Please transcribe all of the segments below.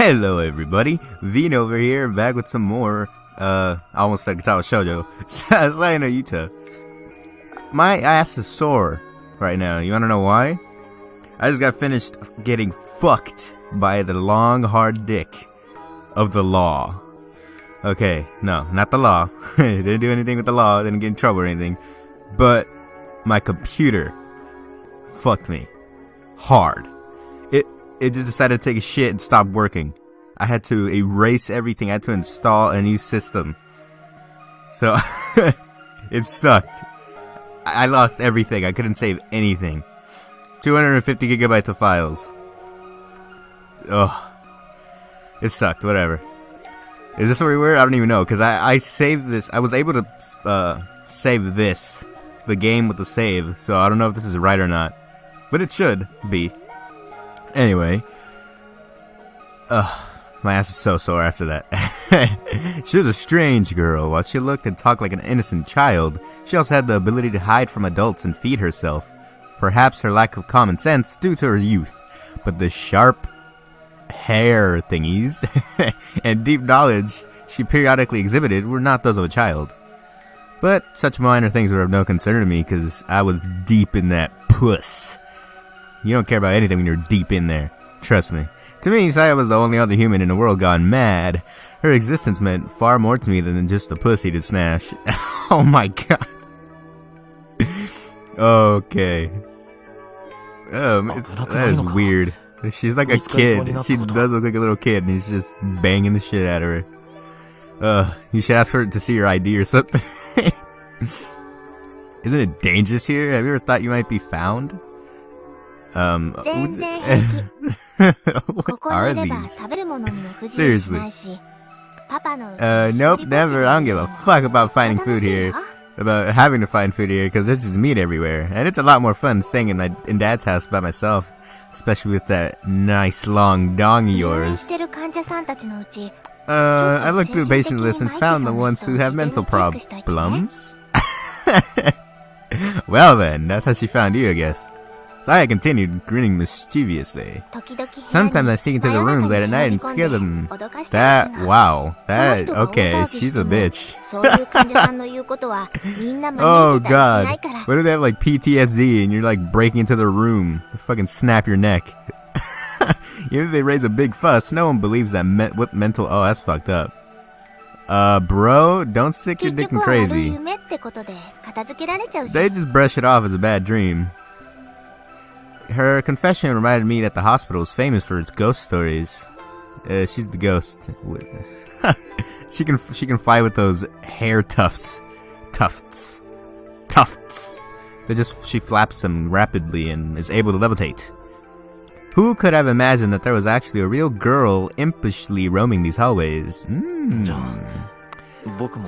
Hello everybody, Veen over here, back with some more, I almost said Katao Shoujo, Sayano Yuta. My ass is sore right now, you wanna know why? I just got finished getting fucked by the long hard dick of the law. Okay, no, not the law, didn't do anything with the law, didn't get in trouble or anything, but my computer fucked me hard. It just decided to take a shit and stop working. I had to erase everything. I had to install a new system. So, it sucked. I lost everything. I couldn't save anything. 250 gigabytes of files. Ugh. It sucked. Whatever. Is this where we were? I don't even know. Because I saved this. I was able to save this. The game with the save. So, I don't know if this is right or not. But it should be. Anyway, my ass is so sore after that. She was a strange girl. While she looked and talked like an innocent child, she also had the ability to hide from adults and feed herself. Perhaps her lack of common sense due to her youth, but the sharp hair thingies and deep knowledge she periodically exhibited were not those of a child. But such minor things were of no concern to me because I was deep in that puss. You don't care about anything when you're deep in there. Trust me. To me, Saya was the only other human in the world gone mad. Her existence meant far more to me than just a pussy to smash. Oh my god. Okay. That is weird. She's like a kid. She does look like a little kid and he's just banging the shit out of her. You should ask her to see your ID or something. Isn't it dangerous here? Have you ever thought you might be found? What are these? Seriously. Nope, never. I don't give a fuck about finding food here. About having to find food here, because there's just meat everywhere. And it's a lot more fun staying in Dad's house by myself. Especially with that nice long dong of yours. I looked through the patient list and found the ones who have mental problems. Well then, that's how she found you, I guess. Saya continued, grinning mischievously. Sometimes I sneak into the rooms late at night and scare them. Okay, she's a bitch. Oh god. What if they have like PTSD and you're like breaking into their room to fucking snap your neck? Even if they raise a big fuss, no one believes that oh, that's fucked up. Bro, don't stick your dick in crazy. They just brush it off as a bad dream. Her confession reminded me that the hospital is famous for its ghost stories. She's the ghost. She can fly with those hair tufts. She flaps them rapidly and is able to levitate. Who could have imagined that there was actually a real girl impishly roaming these hallways?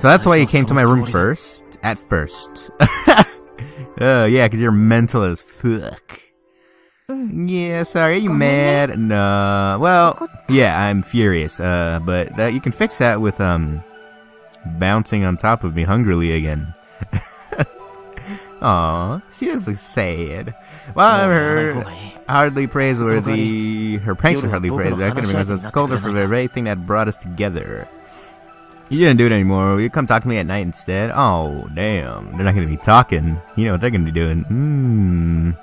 So that's why you came to my room first? At first. Yeah, because you're mental as fuck. Yeah, sorry, are you mad? No. Well, yeah, I'm furious. But you can fix that with, bouncing on top of me hungrily again. Aw, she does look sad. Well, her hardly praiseworthy. Her pranks are hardly praiseworthy. I couldn't remember to scold her for the very thing that brought us together. You didn't do it anymore. You come talk to me at night instead. Oh, damn. They're not gonna be talking. You know what they're gonna be doing.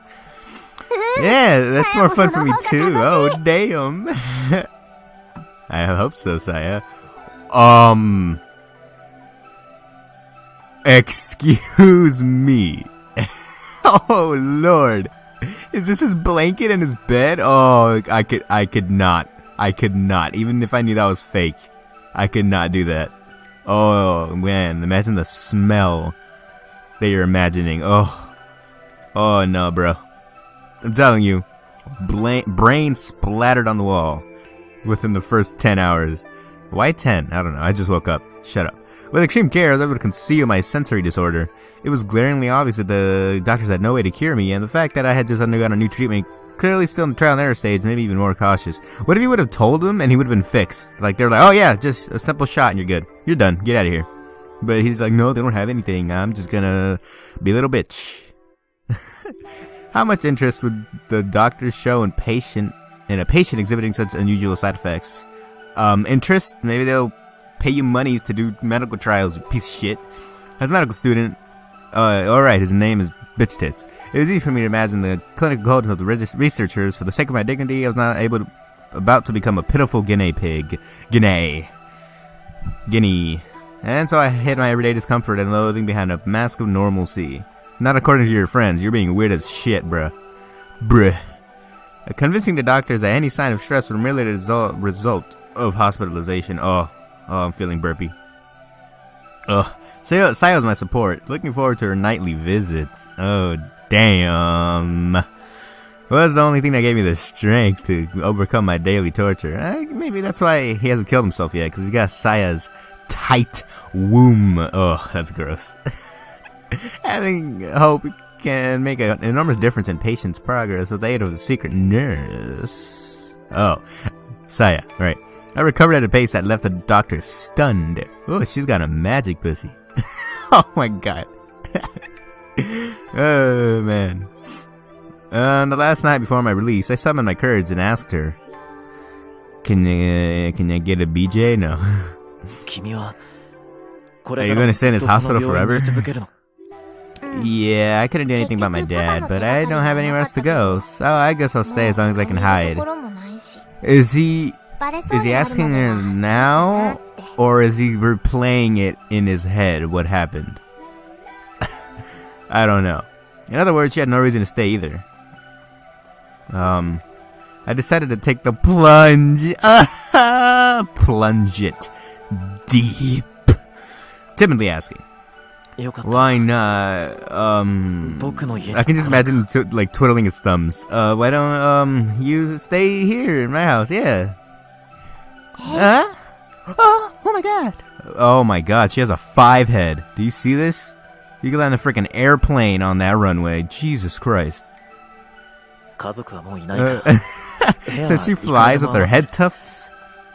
Yeah, that's more fun for me too. Oh, damn. I hope so, Saya. Excuse me. Oh, Lord. Is this his blanket and his bed? Oh, I could not. Even if I knew that was fake, I could not do that. Oh, man. Imagine the smell that you're imagining. Oh, no, bro. I'm telling you, brain splattered on the wall within the first 10 hours. Why 10? I don't know. I just woke up. Shut up. With extreme care, I was able to conceal my sensory disorder. It was glaringly obvious that the doctors had no way to cure me, and the fact that I had just undergone a new treatment, clearly still in the trial and error stage, made me even more cautious. What if you would have told them and he would have been fixed? Like, they're like, oh yeah, just a simple shot and you're good. You're done. Get out of here. But he's like, no, they don't have anything. I'm just gonna be a little bitch. How much interest would the doctors show in a patient exhibiting such unusual side effects? interest. Maybe they'll pay you monies to do medical trials, you piece of shit. As a medical student, alright, his name is Bitch Tits. It was easy for me to imagine the clinical culture of the researchers. For the sake of my dignity, I was not about to become a pitiful guinea pig. Guinea. And so I hid my everyday discomfort and loathing behind a mask of normalcy. Not according to your friends. You're being weird as shit, bruh. Convincing the doctors that any sign of stress was merely the result of hospitalization. Oh, I'm feeling burpy. Sayo's my support. Looking forward to her nightly visits. Oh, damn. Well, that's the only thing that gave me the strength to overcome my daily torture. Maybe that's why he hasn't killed himself yet, because he got Saya's tight womb. Oh, that's gross. Having hope can make an enormous difference in patients' progress with the aid of the secret nurse. Oh, Saya, right. I recovered at a pace that left the doctor stunned. Oh, she's got a magic pussy. Oh my god. Oh man. The last night before my release, I summoned my courage and asked her, Can I get a BJ? No. Are you gonna stay in this hospital forever? Yeah, I couldn't do anything about my dad, but I don't have anywhere else to go, so I guess I'll stay as long as I can hide. Is he asking her now, or is he replaying it in his head, what happened? I don't know. In other words, she had no reason to stay either. I decided to take the plunge. Plunge it deep. Timidly asking, why not? I can just imagine like twiddling his thumbs. Why don't you stay here in my house? Yeah. Huh? Oh my god. Oh my god, she has a 5 head. Do you see this? You can land a freaking airplane on that runway. Jesus Christ. Since she flies with her head tufts,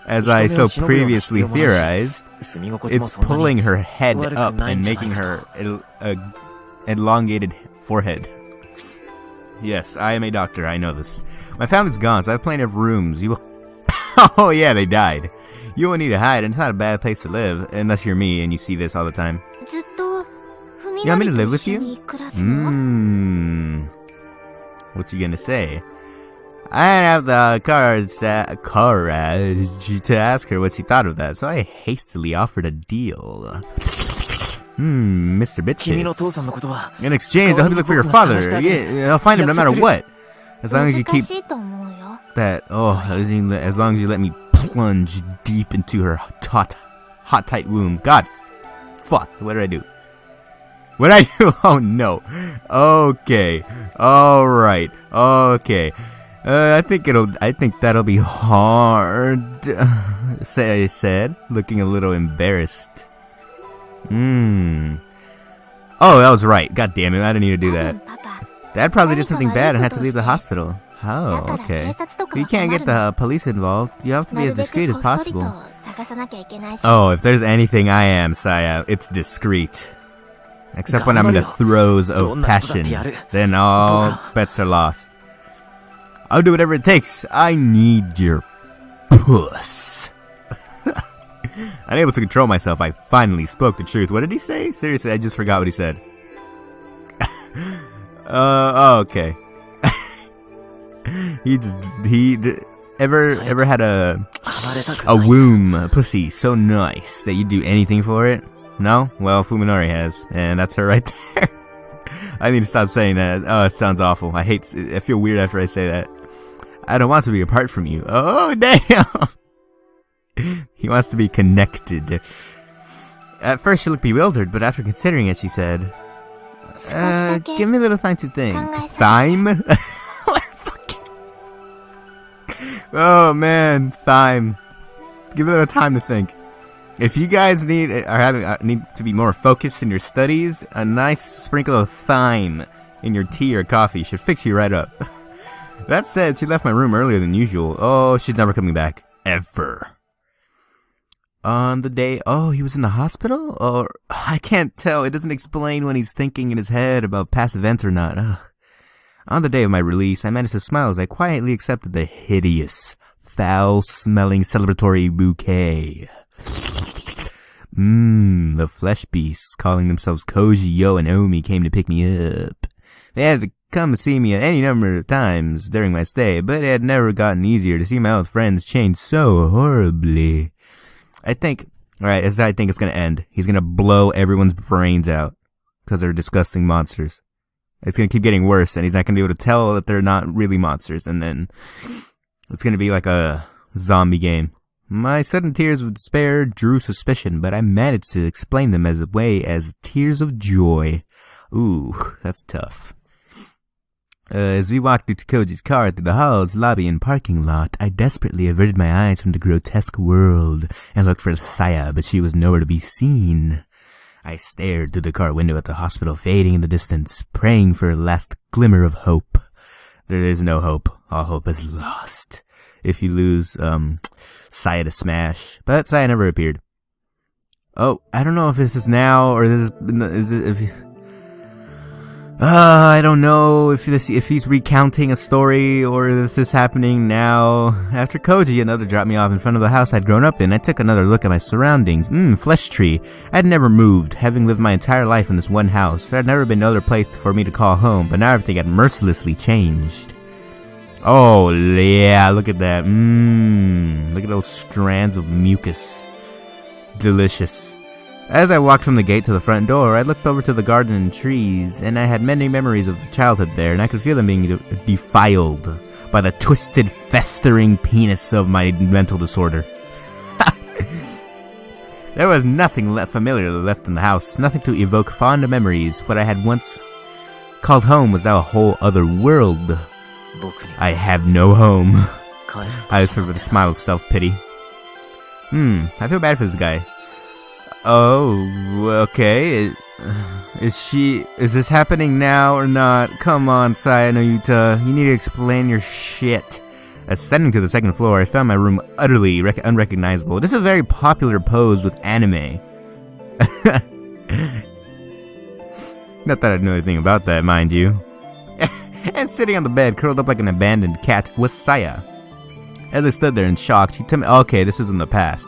as I so previously theorized, it's pulling her head up and making her elongated forehead. Yes, I am a doctor, I know this. My family's gone, so I have plenty of rooms. You will... Oh yeah, they died. You won't need to hide, and it's not a bad place to live, unless you're me and you see this all the time. You want me to live with you? What you gonna say? I didn't have the courage to ask her what she thought of that, so I hastily offered a deal. Mr. Bitches. In exchange, I'll help you look for your father. Yeah, I'll find him no matter what. As long as you keep that, as long as you let me plunge deep into her hot, tight womb. God, fuck, what did I do? What did I do? Oh no. Okay. Alright. Okay. I think that'll be hard. I said, looking a little embarrassed. Oh, that was right. God damn it, I didn't need to do that. Dad probably did something bad and had to leave the hospital. Oh, okay. You can't get the police involved. You have to be as discreet as possible. Oh, if there's anything I am, Saya, it's discreet. Except when I'm in the throes of passion. Then all bets are lost. I'll do whatever it takes. I need your puss. Unable to control myself, I finally spoke the truth. What did he say? Seriously, I just forgot what he said. Okay. he ever had a womb, a pussy so nice that you'd do anything for it? No? Well, Fuminori has, and that's her right there. I need to stop saying that. Oh, it sounds awful. I feel weird after I say that. I don't want to be apart from you. Oh, damn! He wants to be connected. At first she looked bewildered, but after considering it, she said, give me a little time to think. Time? Oh man, time. Give it a little time to think. If you guys need to be more focused in your studies, a nice sprinkle of thyme in your tea or coffee should fix you right up. That said, she left my room earlier than usual. Oh, she's never coming back. Ever. On the day... Oh, he was in the hospital? Or... I can't tell. It doesn't explain when he's thinking in his head about past events or not. On the day of my release, I managed to smile as I quietly accepted the hideous foul-smelling celebratory bouquet. The flesh beasts, calling themselves Koji, Yo, and Oumi, came to pick me up. They had to come to see me any number of times during my stay, but it had never gotten easier to see my old friends change so horribly. I think it's gonna end. He's gonna blow everyone's brains out, because they're disgusting monsters. It's gonna keep getting worse, and he's not gonna be able to tell that they're not really monsters, and then it's gonna be like a zombie game. My sudden tears of despair drew suspicion, but I managed to explain them as tears of joy. Ooh, that's tough. As we walked into Koji's car through the halls, lobby, and parking lot, I desperately averted my eyes from the grotesque world and looked for Saya, but she was nowhere to be seen. I stared through the car window at the hospital fading in the distance, praying for a last glimmer of hope. There is no hope. All hope is lost. If you lose, Saya to smash. But Saya never appeared. Oh, I don't know if this is now, or I don't know if he's recounting a story, or if this is happening now. After Koji, another dropped me off in front of the house I'd grown up in, I took another look at my surroundings. Flesh tree. I'd never moved, having lived my entire life in this one house. There had never been no other place for me to call home, but now everything had mercilessly changed. Oh, yeah, look at that. Look at those strands of mucus. Delicious. As I walked from the gate to the front door, I looked over to the garden and trees, and I had many memories of childhood there, and I could feel them being defiled by the twisted, festering penis of my mental disorder. There was nothing familiar left in the house, nothing to evoke fond memories. What I had once called home was now a whole other world. I have no home. I whispered with a smile of self-pity. I feel bad for this guy. Oh, okay. Is this happening now or not? Come on, Saya no Yuta. You need to explain your shit. Ascending to the second floor, I found my room utterly unrecognizable. This is a very popular pose with anime. Not that I know anything about that, mind you. And sitting on the bed, curled up like an abandoned cat, was Saya. As I stood there in shock, okay, this was in the past.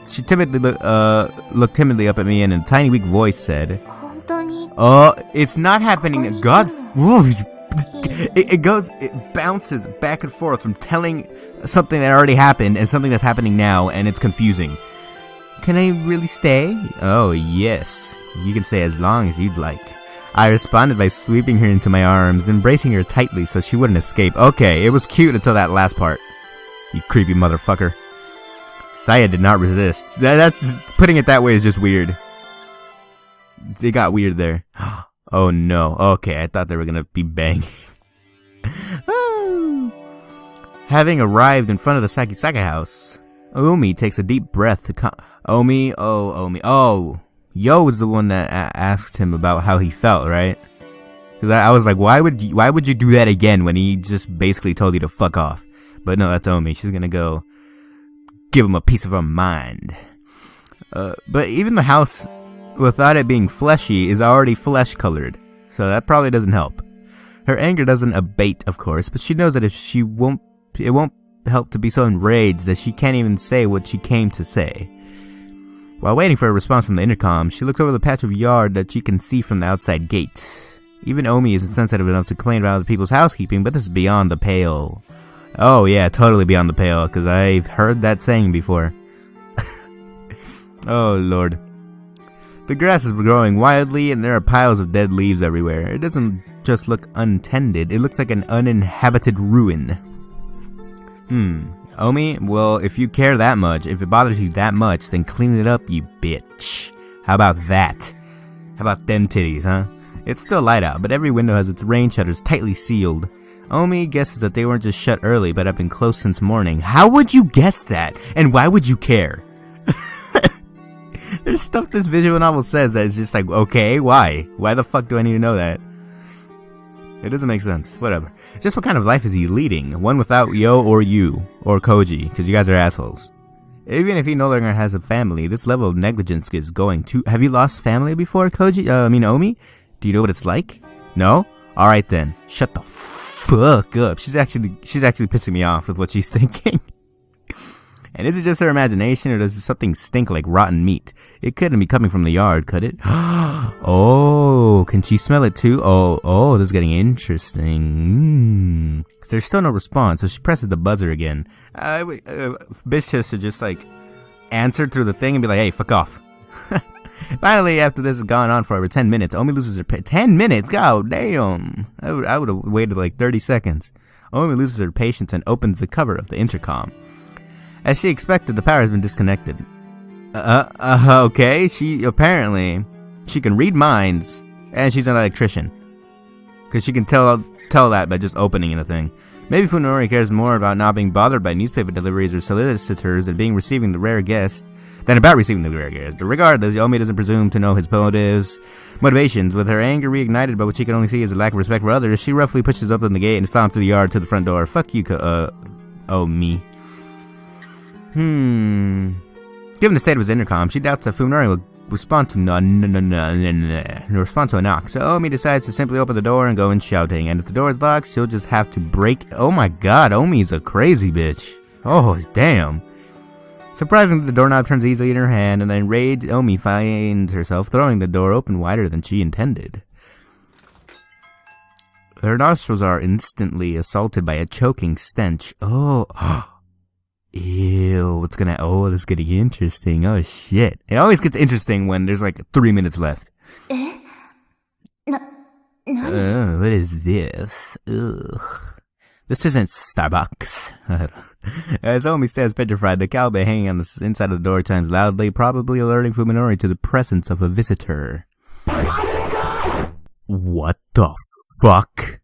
She timidly looked timidly up at me and in a tiny weak voice said, "Oh, it's not happening. God, it bounces back and forth from telling something that already happened and something that's happening now, and it's confusing. Can I really stay? Oh, yes. You can stay as long as you'd like." I responded by sweeping her into my arms, embracing her tightly so she wouldn't escape. Okay, it was cute until that last part. You creepy motherfucker. Saya did not resist. That's putting it that way is just weird. They got weird there. Oh no. Okay, I thought they were gonna be banging. Having arrived in front of the Sakisaka house, Oumi takes a deep breath to Oumi. Oh, Yo was the one that asked him about how he felt, right? Because I was like, why would you do that again when he just basically told you to fuck off? But no, that's Oumi. She's gonna go give him a piece of her mind. But even the house, without it being fleshy, is already flesh-colored, so that probably doesn't help. Her anger doesn't abate, of course, but she knows that it won't help to be so enraged that she can't even say what she came to say. While waiting for a response from the intercom, she looks over the patch of yard that she can see from the outside gate. Even Oumi isn't sensitive enough to complain about other people's housekeeping, but this is beyond the pale. Oh yeah, totally beyond the pale, because I've heard that saying before. Oh lord. The grass is growing wildly, and there are piles of dead leaves everywhere. It doesn't just look untended, it looks like an uninhabited ruin. Oumi, well, if you care that much, if it bothers you that much, then clean it up, you bitch. How about that? How about them titties, huh? It's still light out, but every window has its rain shutters tightly sealed. Oumi guesses that they weren't just shut early, but have been closed since morning. How would you guess that? And why would you care? There's stuff this visual novel says that is just like, okay, why? Why the fuck do I need to know that? It doesn't make sense. Whatever. Just what kind of life is he leading? One without Yo or you, or Koji, because you guys are assholes. Even if he no longer has a family, this level of negligence is going too... Have you lost family before, Oumi? Do you know what it's like? No? Alright then. Shut the fuck up. She's actually pissing me off with what she's thinking. And is it just her imagination, or does something stink like rotten meat? It couldn't be coming from the yard, could it? Oh, can she smell it too? Oh, this is getting interesting. There's still no response, so she presses the buzzer again. Bitch should just like answer through the thing and be like, hey, fuck off. Finally, after this has gone on for over 10 minutes, Oumi loses her 10 minutes? God damn. I would have waited like 30 seconds. Oumi loses her patience and opens the cover of the intercom. As she expected, the power has been disconnected. Okay, she can read minds, and she's an electrician. Because she can tell that by just opening the thing. Maybe Funori cares more about not being bothered by newspaper deliveries or solicitors and receiving the rare guest than about receiving the rare guest. Regardless, Oumi doesn't presume to know his motivations. With her anger reignited by what she can only see as a lack of respect for others, she roughly pushes open the gate and stomps through the yard to the front door. Fuck you, Oumi. Given the state of his intercom, she doubts that Funori will respond to a knock. So Oumi decides to simply open the door and go in shouting. And if the door is locked, she'll just have to break. Oh my god, Omi's a crazy bitch. Oh, damn. Surprisingly, the doorknob turns easily in her hand, and then enraged Oumi finds herself throwing the door open wider than she intended. Her nostrils are instantly assaulted by a choking stench. Oh, ew, this is getting interesting. Oh shit. It always gets interesting when there's like 3 minutes left. What is this? Ugh. This isn't Starbucks. As Oumi stands petrified, the cowbell hanging on the inside of the door chimes loudly, probably alerting Fuminori to the presence of a visitor. What the fuck?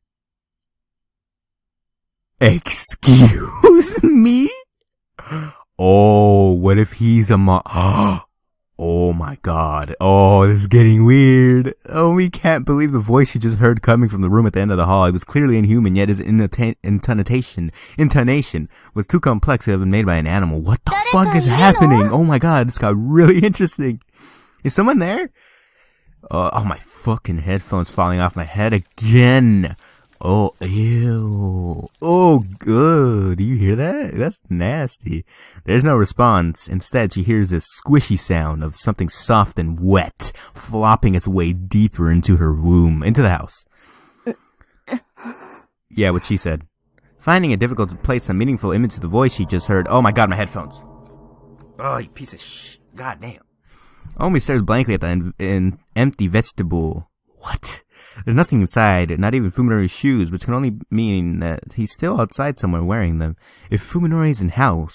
Excuse me? Oh, what if he's a Oh my god. Oh, this is getting weird. Oumi can't believe the voice she just heard coming from the room at the end of the hall. It was clearly inhuman, yet his intonation was too complex to have been made by an animal. What the fuck is happening? Oh my god, this got really interesting. Is someone there? Oh, my fucking headphones falling off my head again. Oh, ew. Oh, good. Do you hear that? That's nasty. There's no response. Instead, she hears this squishy sound of something soft and wet flopping its way deeper into her womb, into the house. Yeah, what she said. Finding it difficult to place a meaningful image to the voice she just heard. Oh my god, my headphones. Oh, you piece of God damn. Oumi stares blankly at the empty vestibule. What? There's nothing inside, not even Fuminori's shoes, which can only mean that he's still outside somewhere wearing them. If Fuminori isn't home,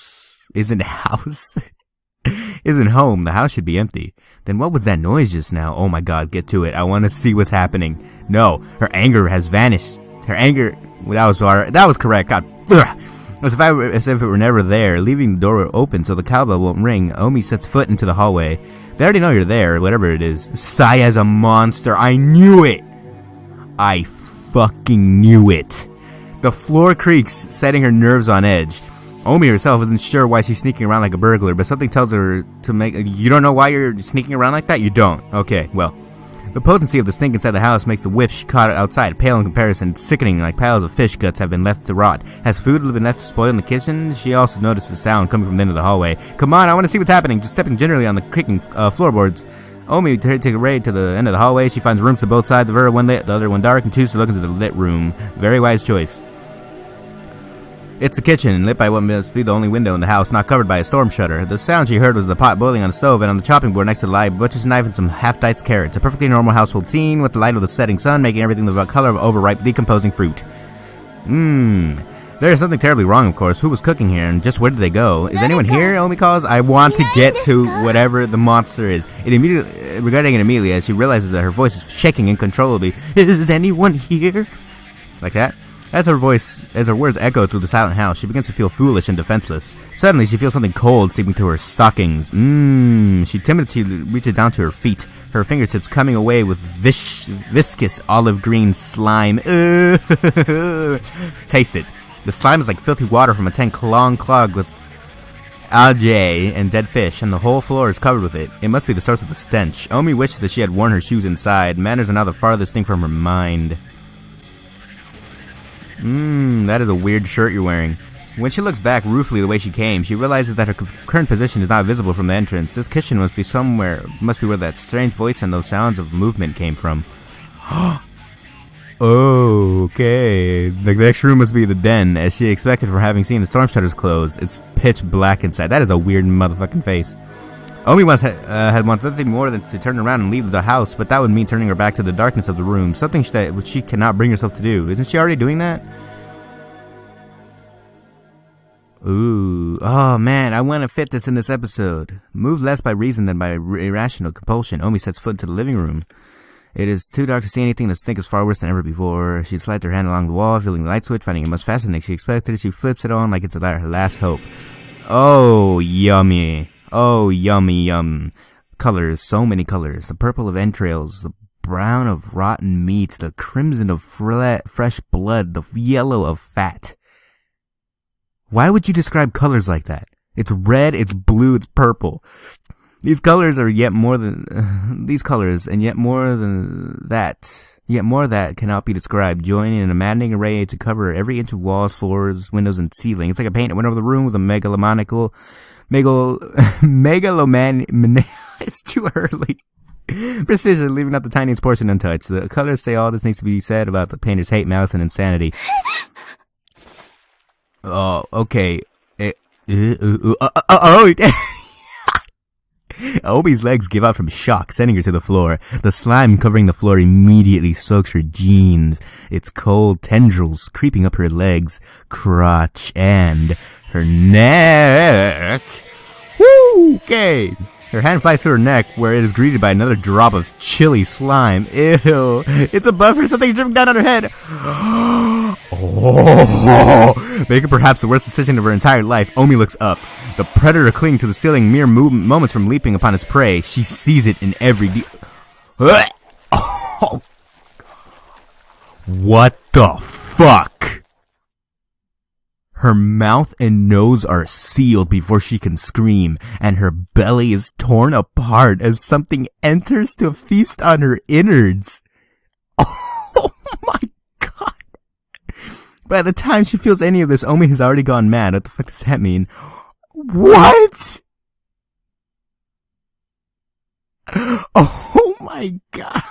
the house should be empty. Then what was that noise just now? Oh my god, get to it. I want to see what's happening. No, her anger has vanished. Her anger, that was correct. God, as if it were never there, leaving the door open so the cowbell won't ring. Oumi sets foot into the hallway. They already know you're there, whatever it is. Saya's a monster. I knew it. I fucking knew it. The floor creaks, setting her nerves on edge. Oumi herself isn't sure why she's sneaking around like a burglar, but something tells her to You don't know why you're sneaking around like that? You don't. Okay, well. The potency of the stink inside the house makes the whiff caught outside pale in comparison. It's sickening, like piles of fish guts have been left to rot. Has food been left to spoil in the kitchen? She also notices a sound coming from the end of the hallway. Come on, I want to see what's happening. Just stepping gingerly on the creaking floorboards. Oumi takes a raid to the end of the hallway. She finds rooms to both sides of her, one lit, the other one dark, and chooses to look into the lit room. Very wise choice. It's the kitchen, lit by what must be the only window in the house, not covered by a storm shutter. The sound she heard was the pot boiling on the stove, and on the chopping board next to the live, butcher's knife and some half-diced carrots. A perfectly normal household scene with the light of the setting sun making everything the color of overripe, decomposing fruit. There's something terribly wrong, of course. Who was cooking here, and just where did they go? Is anyone here? Oumi calls. I want to get to whatever the monster is. Regretting it immediately as she realizes that her voice is shaking uncontrollably. Is anyone here? Like that. As her words echo through the silent house, she begins to feel foolish and defenseless. Suddenly, she feels something cold seeping through her stockings. She timidly reaches down to her feet, her fingertips coming away with viscous olive green slime. Taste it. The slime is like filthy water from a tank long clogged with algae and dead fish, and the whole floor is covered with it. It must be the source of the stench. Oumi wishes that she had worn her shoes inside. Manners are now the farthest thing from her mind. That is a weird shirt you're wearing. When she looks back ruefully the way she came, she realizes that her current position is not visible from the entrance. This kitchen must be where that strange voice and those sounds of movement came from. Okay. The next room must be the den, as she expected from having seen the storm shutters closed. It's pitch black inside. That is a weird motherfucking face. Oumi once had wanted nothing more than to turn around and leave the house, but that would mean turning her back to the darkness of the room, something which she cannot bring herself to do. Isn't she already doing that? Ooh. Oh, man, I want to fit this in this episode. Move less by reason than by irrational compulsion. Oumi sets foot into the living room. It is too dark to see anything. The stink is far worse than ever before. She slides her hand along the wall, feeling the light switch, finding it much faster than she expected. She flips it on like it's her last hope. Oh, yummy. Oh, yummy, yum. Colors, so many colors. The purple of entrails, the brown of rotten meat, the crimson of fresh blood, the yellow of fat. Why would you describe colors like that? It's red, it's blue, it's purple. These colors are yet more than that cannot be described, joining in a maddening array to cover every inch of walls, floors, windows, and ceiling. It's like a paint that went over the room with a it's too early. Precision, leaving out the tiniest portion untouched. The colors say all this needs to be said about the painter's hate, malice, and insanity. Oh, okay. Oumi's legs give out from shock, sending her to the floor. The slime covering the floor immediately soaks her jeans, its cold tendrils creeping up her legs, crotch, and her neck. Woo! Okay. Her hand flies to her neck, where it is greeted by another drop of chilly slime. Ew. It's above her, something dripping down on her head. Oh. Making perhaps the worst decision of her entire life, Oumi looks up. The predator clinging to the ceiling mere moments from leaping upon its prey. She sees it in every oh. What the fuck? Her mouth and nose are sealed before she can scream, and her belly is torn apart as something enters to feast on her innards. Oh my god. By the time she feels any of this, Oumi has already gone mad. What the fuck does that mean? What? Oh my god.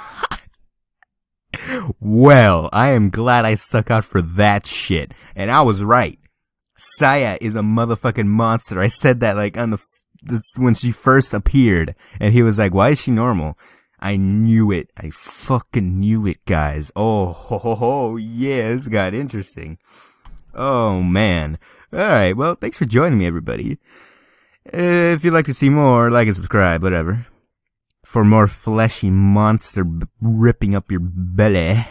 Well, I am glad I stuck out for that shit. And I was right. Saya is a motherfucking monster. I said that like when she first appeared. And he was like, why is she normal? I knew it. I fucking knew it, guys. Oh, yeah, this got interesting. Oh, man. Alright, well, thanks for joining me, everybody. If you'd like to see more, like and subscribe, whatever. For more fleshy monster ripping up your belly.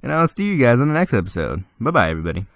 And I'll see you guys on the next episode. Bye-bye, everybody.